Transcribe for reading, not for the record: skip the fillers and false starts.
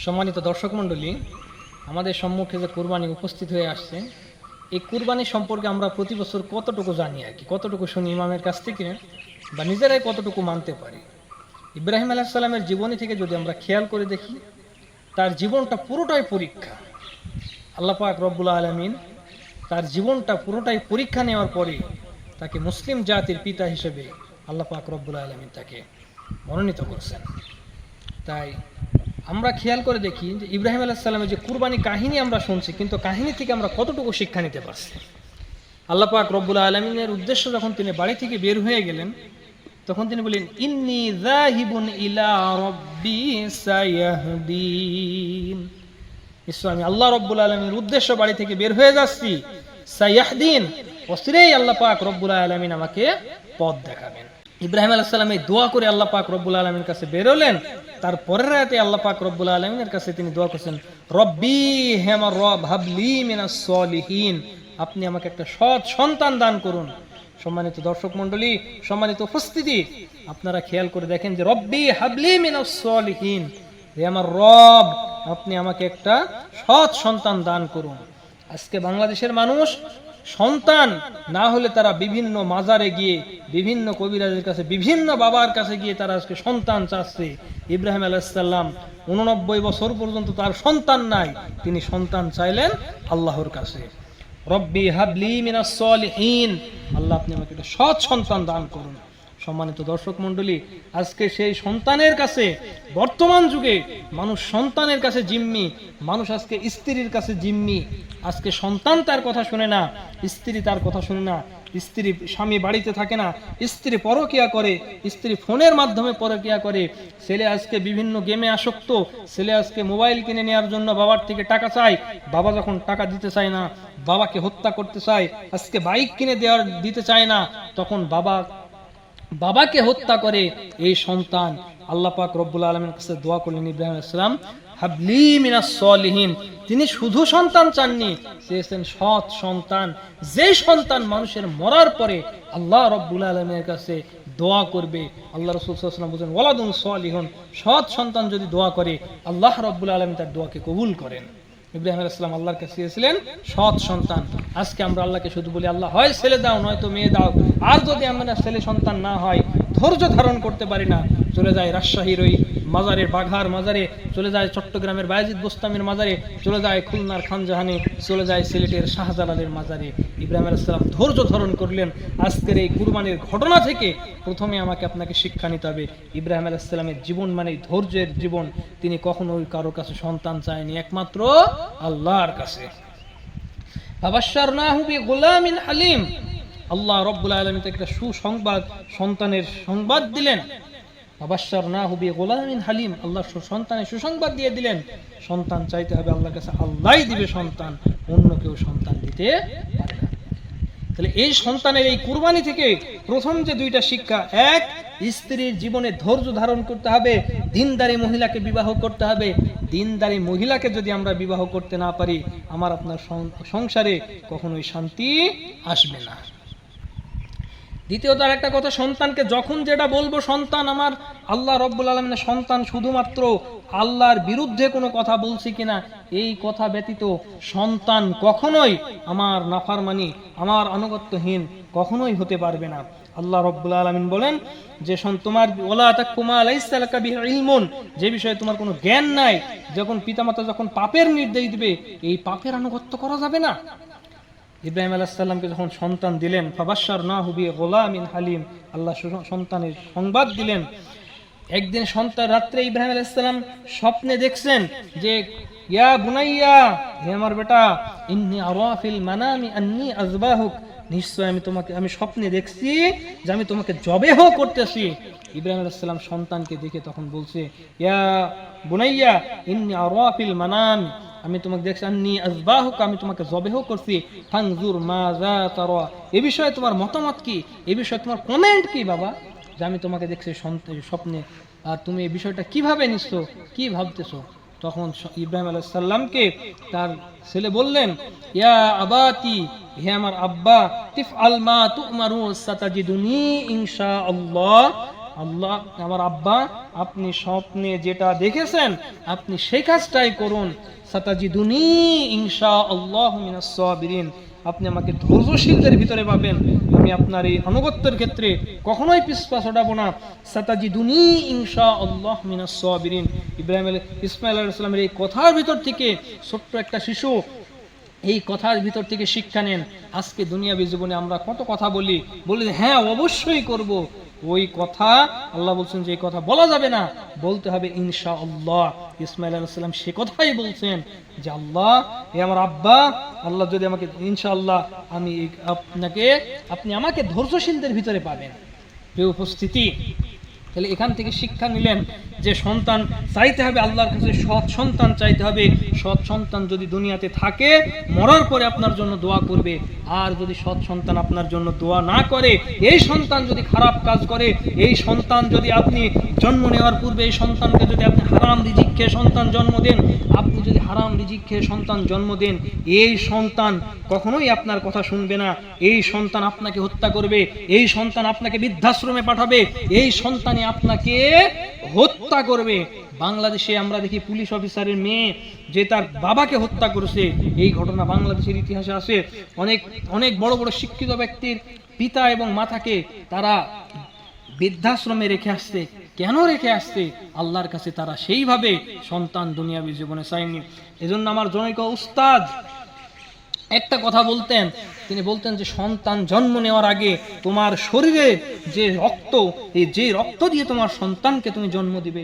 সম্মানিত দর্শক মণ্ডলী, আমাদের সম্মুখে যে কুরবানি উপস্থিত হয়ে আসছে, এই কুরবানি সম্পর্কে আমরা প্রতি বছর কতটুকু জানি আর কি, কতটুকু শুনি ইমামের কাছ থেকে বা নিজেরাই কতটুকু মানতে পারি। ইব্রাহিম আলাইহিস সালামের জীবনী থেকে যদি আমরা খেয়াল করে দেখি, তার জীবনটা পুরোটাই পরীক্ষা। আল্লাহ পাক রব্বুল আলামিন তার জীবনটা পুরোটাই পরীক্ষা নেওয়ার পরে তাকে মুসলিম জাতির পিতা হিসেবে আল্লাহ পাক রব্বুল আলামিন তাকে মনোনীত করছেন। তাই আমরা খেয়াল করে দেখি যে ইব্রাহিম আলাইহিস সালামের যে কুরবানি কাহিনী আমরা শুনছি, কিন্তু কাহিনী থেকে আমরা কতটুকু শিক্ষা নিতে পারছি। আল্লাহ পাক রব্বুল আলামিনের উদ্দেশ্য যখন তিনি বাড়ি থেকে বের হয়ে গেলেন, তখন তিনি বলেন, ইন্নী যাহিবুন ইলা রাব্বি সায়াহদিন। নিশ্চয় আমি আল্লাহ রব্বুল আলামিনের উদ্দেশ্য বাড়ি থেকে বের হয়ে যাচ্ছি। সায়াহদিন, অচিরেই আল্লাহ পাক রব্বুল আলামিন আমাকে পথ দেখাবেন। ইব্রাহিম আলাইহিস সালাম এই দোয়া করে আল্লাহ পাক রব্বুল আলামিনের কাছে বেরোলেন। তারপরের রাতে আল্লাহ পাক রব্বুল আলামিনের কাছে তিনি দোয়া করছেন, রব্বি হে আমার রব, হাবলি মিনাস সলিহিন, আপনি আমাকে একটা সৎ সন্তান দান করুন। সম্মানিত দর্শক মণ্ডলী, সম্মানিত উপস্থিতি, আপনারা খেয়াল করে দেখেন যে রব্বি হাবলি মিনাস সলিহিন, হে আমার রব, আপনি আমাকে একটা সৎ সন্তান দান করুন। আজকে বাংলাদেশের মানুষ সন্তান না হলে তারা বিভিন্ন মাজারে গিয়ে, বিভিন্ন কবিরাজের কাছে, বিভিন্ন বাবার কাছে গিয়ে তারা আজকে সন্তান চাচ্ছে। ইব্রাহিম আলাইহিস সালাম 89 বছর পর্যন্ত তার সন্তান নাই, তিনি সন্তান চাইলেন আল্লাহর কাছে। রব্বি হাবলি মিনাস সলিহিন, আল্লাহ আপনি আমাকে একটা সৎ সন্তান দান করুন। সম্মানিত দর্শক মণ্ডলী, আজকে সেই সন্তানের কাছে, বর্তমান যুগে মানুষ সন্তানের কাছে জিম্মি, মানুষ আজকে স্ত্রীর কাছে জিম্মি। আজকে সন্তান তার কথা শুনে না, স্ত্রী তার কথা শুনে না, স্ত্রী, স্বামী বাড়িতে থাকে না, স্ত্রী পরকিয়া করে, স্ত্রী ফোনের মাধ্যমে পরকিয়া করে, ছেলে আজকে বিভিন্ন গেমে আসক্ত, ছেলে আজকে মোবাইল কিনে নেওয়ার জন্য বাবার থেকে টাকা চায়, বাবা যখন টাকা দিতে চায় না, বাবাকে হত্যা করতে চায়। আজকে বাইক কিনে দিতে চায় না, তখন বাবাকে হত্যা করে এই সন্তান। আল্লাহ পাক রব্বুল আলামিনের কাছে দোয়া করলেন ইব্রাহিম আলাইহিস সালাম, হাবলি মিনাস সলিহিন। তিনি শুধু সন্তান চাননি, চেয়েছেন সৎ সন্তান, যে সন্তান মানুষের মরার পরে আল্লাহ রব্বুল আলামিনের কাছে দোয়া করবে। আল্লাহ রাসূল সাল্লাল্লাহু আলাইহি ওয়াসাল্লাম বলেন, ওয়ালাদুন সলিহুন, সৎ সন্তান যদি দোয়া করে আল্লাহ রব্বুল আলামিন তার দোয়াকে কবুল করেন। ইব্রাহিম আলাইহিস সালাম আল্লাহর কাছে চেয়েছিলেন সৎ সন্তান। আজকে আমরা আল্লাহকে শুধু বলি, আল্লাহ হয় ছেলে দাও, নয়তো মেয়ে দাও। আর যদি আমরা ছেলে সন্তান না হয়, ধৈর্য ধারণ করতে পারি না, চলে যায় রাজশাহীর ওই মাজারে, বাঘার মাজারে, চলে যায় চট্টগ্রামের বায়েজিদ বোস্তামের মাজারে, চলে যায় খুলনার খানজাহানে, চলে যায় সিলেটের শাহজালালের মাজারে। ইব্রাহিম আলাইহিস সালাম ধৈর্য ধারণ করলেন। আজকের এই কুরবানির ঘটনা থেকে প্রথমে আমাকে আপনাকে শিক্ষা নিতে হবে, ইব্রাহিম আলাইহিস সালামের জীবন মানে ধৈর্যের জীবন। তিনি কখনোই কারোর কাছে সন্তান চায়নি, একমাত্র আল্লাহর কাছে। ফাবাশশারনাহু বিগুলামিন হালিম, আল্লাহ রব্বুল আলামিন তাকে একটা সুসংবাদ, সন্তানের সংবাদ দিলেন। ফাবাশশারনাহু বিগুলামিন হালিম, আল্লাহ সন্তানের সুসংবাদ দিয়ে দিলেন। সন্তান চাইতে হবে আল্লাহর কাছে, আল্লাহই দিবে সন্তান, অন্য কেউ সন্তান দিতে পারে না। তাহলে এই সন্তানের এই কুরবানি থেকে প্রথম যে দুইটা শিক্ষা, এক, স্ত্রীর জীবনে ধৈর্য ধারণ করতে হবে, দিনদারি মহিলাকে বিবাহ করতে হবে। দিনদারি মহিলাকে যদি আমরা বিবাহ করতে না পারি, আমার আপনার সংসারে কখনোই শান্তি আসবে না। দ্বিতীয়ত আর একটা কথা, সন্তানকে যখন যেটা বলবো, সন্তান আমার আল্লাহ রব্বুল আলামিনের সন্তান, শুধুমাত্র আল্লাহর বিরুদ্ধে কোনো কথা বলছি কিনা এই কথা ব্যতীত সন্তান কখনোই আমার নাফরমানি, আমার আনুগত্যহীন কখনোই হতে পারবে না। আল্লাহ রব্বুল আলামিন বলেন যে তোমার ওয়ালা তাকফু মা লাইসা লাকা বিহি ইলমুন, যে বিষয়ে তোমার কোনো জ্ঞান নাই, যখন পিতামাতা যখন পাপের নির্দেশ দিবে, এই পাপের আনুগত্য করা যাবে না। ইব্রাহিম আলাইহিস সালামকে যখন সন্তান দিলেন, ফাবাশশারনাহু বিগুলামিন হালিম, আল্লাহ সন্তানের সংবাদ দিলেন। একদিন সন্তান রাত্রে ইব্রাহিম আলাইহিস সালাম স্বপ্নে দেখছেন যে, ইয়া বুনাইয়া, হে আমার বেটা, ইন্নী আরা ফিল মানামি আন্নী আযবাহুক, নিশ্চয় আমি স্বপ্নে দেখছি যে আমি তোমাকে জবেহ করতেছি। ইব্রাহিম আলাইহিস সালাম সন্তানকে দেখে তখন বলছে, ইয়া বুনাইয়া ইন্নী আরা ফিল মানামি, আমি তোমাকে দেখছি, আন্নী আযবাহুক, আমি তোমাকে জবেহ করছি, ফানজুর মাযা তারা, এই বিষয়ে তোমার মতামত কি, এই বিষয়ে তোমার কমেন্ট কি বাবা, যে আমি তোমাকে দেখছি স্বপ্নে, আর তুমি এই বিষয়টা কিভাবে নিচ্ছো, কি ভাবতেছো। তখন ইব্রাহিম আলাইহিস সালামকে তার ছেলে বললেন, ইয়া আবাতি, হে আমার আব্বা, তিফআল মা তু'মারু সাতাজিদুনি ইনশাআল্লাহ আল্লাহ আমার আব্বা আপনি স্বপ্নে যেটা দেখেছেন আপনি সেই কাজটাই করুন, সাতাজিদুনি ইনশাআল্লাহু মিনাস সাবিরিন, আপনি আমাকে ধৈর্যশীলদের ভিতরে পাবেন, আমি আপনার এই আনুগত্যের ক্ষেত্রে কখনোই পিছপা ছড়াবো না। সাতাজিদুনি ইনশাআল্লাহু মিনাস সাবিরিন। ইসমাঈল আলাইহিস সালামের এই কথার ভিতর থেকে ছোট্ট একটা শিশু এই কথার ভিতর থেকে শিক্ষা নেন। আজকে দুনিয়াবী জীবনে আমরা কত কথা বলি হ্যাঁ অবশ্যই করব, ওই কথা আল্লাহ বলছেন যে এই কথা বলা যাবে না, বলতে হবে ইনশাআল্লাহ। ইসমাঈল আলাইহিস সালাম সে কথাই বলছেন যে আল্লাহ এ আমার আব্বা, আল্লাহ যদি আমাকে ইনশাআল্লাহ আমি আপনি আমাকে ধৈর্যশীলদের ভিতরে পাবেন। প্রিয় উপস্থিতি, তাহলে এখান থেকে শিক্ষা নিলেন যে সন্তান চাইতে হবে আল্লাহর কাছে, সৎ সন্তান চাইতে হবে। সৎ সন্তান যদি দুনিয়াতে থাকে মরার পরে আপনার জন্য দোয়া করবে, আর যদি সৎ সন্তান আপনার জন্য দোয়া না করে, এই সন্তান যদি খারাপ কাজ করে, এই সন্তান যদি আপনি জন্ম নেওয়ার পূর্বে এই সন্তানকে যদি আপনি হারাম রিজিক খেয়ে সন্তান জন্ম দেন, আপনি যদি হারাম রিজিক খেয়ে সন্তান জন্ম দেন, এই সন্তান কখনোই আপনার কথা শুনবে না, এই সন্তান আপনাকে হত্যা করবে, এই সন্তান আপনাকে বৃদ্ধাশ্রমে পাঠাবে, এই সন্তানই আপনাকে হত্যা করবে। বাংলাদেশে আমরা দেখি পুলিশ অফিসারের মেয়ে যে তার বাবাকে হত্যা করেছে, এই ঘটনা বাংলাদেশের ইতিহাসে আছে। অনেক অনেক বড় বড় শিক্ষিত ব্যক্তির পিতা এবং মাতাকে তারা বৃদ্ধাশ্রমে রেখে আসছে। কেন রেখে আসছে? আল্লাহর কাছে তারা সেইভাবে সন্তান দুনিয়াবী জীবনে চায়নি। এজন্য আমার জনৈক উস্তাদ একটা কথা বলতেন, তিনি বলতেন যে সন্তান জন্ম নেওয়ার আগে তোমার শরীরে যে রক্ত, এই যে রক্ত দিয়ে তোমার সন্তানকে তুমি জন্ম দিবে,